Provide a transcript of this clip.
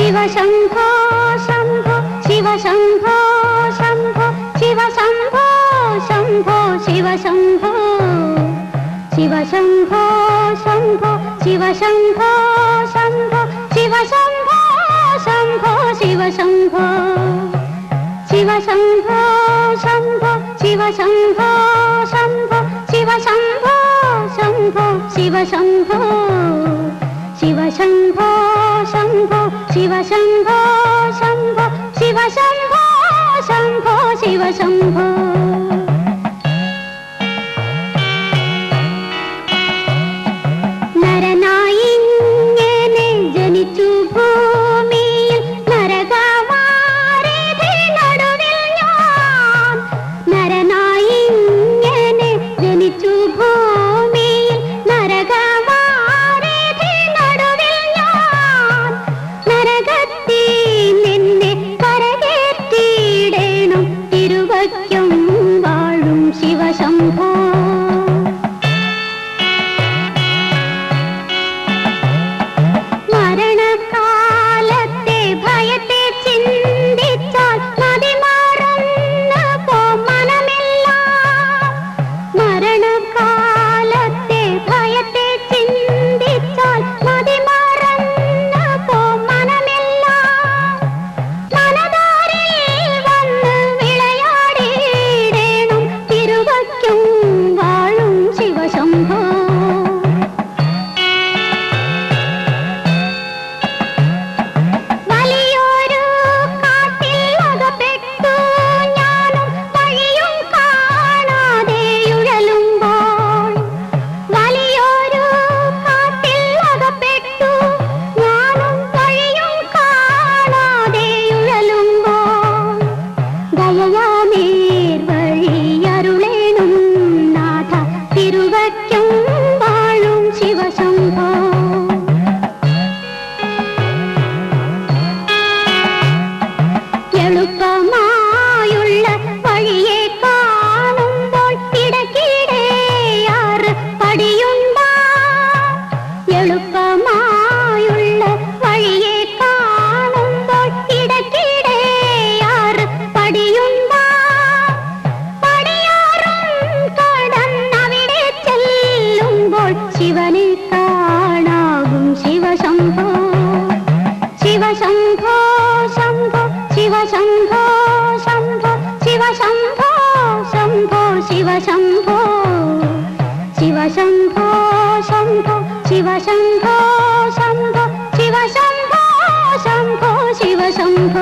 ശംഭോ ശംഭോ ശിവ ശംഭോ ശംഭോ ശിവ ശംഭോ ശംഭോ ശിവ ശംഭോ ശിവ ശംഭോ ശംഭോ ശിവ ശംഭോ ശംഭോ ശിവ ശംഭോ ശംഭോ ശിവ ശംഭോ ശിവ ശംഭോ ശംഭോ ശിവ ശംഭോ ശംഭോ ശിവ ശംഭോ ശംഭോ ശിവ ശംഭോ ശിവ ശംഭോ ശംഭോ ശിവ ശംഭോ ശംഭോ ശിവ ശംഭോ ശംഭോ ശിവ ശംഭോ നരനായിങ്ങനെ ജനിച്ചു ഭൂമിയിൽ നരകവാരിധി നടുവിൽ ഞാൻ നരനായിങ്ങനെ ജനിച്ചു ഭൂമിയിൽ നരകവാരിധി നടുവിൽ ഞാൻ നരകത്തിൽ നിന്നെ കരകയറ്റിയിടേണം തിരുവയ്ക്കം വാഴും ശിവശംഭോ മരണകാലത്തെ ഭയത്തെ ചിന്തിച്ചാൽ മതിമറന്ന് പോം മനമെല്ലാം മരണകാലത്തെ ഭയത്തെ ചിന്തിച്ചാൽ മതിമറന്ന് പോം മനമെല്ലാം മനതാരിൽ വന്ന് വിളയാടിയിടേണം തിരുവയ്ക്കം വാഴും ശിവശംഭോ വലിയൊരു കാട്ടിൽ അകപ്പെട്ടു ഞാനും വഴിയും കാണാതെ ഉഴലുമ്പോൾ വലിയൊരു കാട്ടിൽ അകപ്പെട്ടു ഞാനും വഴിയും കാണാതെ ഉഴലുമ്പോൾ ദയയാനേർ വഴിയരുളേണം നാഥ തിരുവയ്ക്കം വാഴും ശിവശംഭോ എളുപ്പമായുള്ള വഴിയെ കാണുമ്പോൾ ഇടയ്ക്കിടെയാറ് പടിയുണ്ടാ എളുപ്പമായുള്ള വഴിയെ കാണുമ്പോൾ ഇടയ്ക്കിടെയാറ് പടിയുണ്ടാ പടിയാറും കടന്നവിടെ ചെല്ലുമ്പോൾ ശിവനെ കാണാകും ശിവശംഭോ ശിവശംഭോ ശംഭോ ശിവശംഭോ ശംഭോ ശിവശംഭോ ശംഭോ ശിവശംഭോ ശിവശംഭോ ശംഭോ ശിവശംഭോ ശംഭോ ശിവശംഭോ ശംഭോ ശിവശംഭോ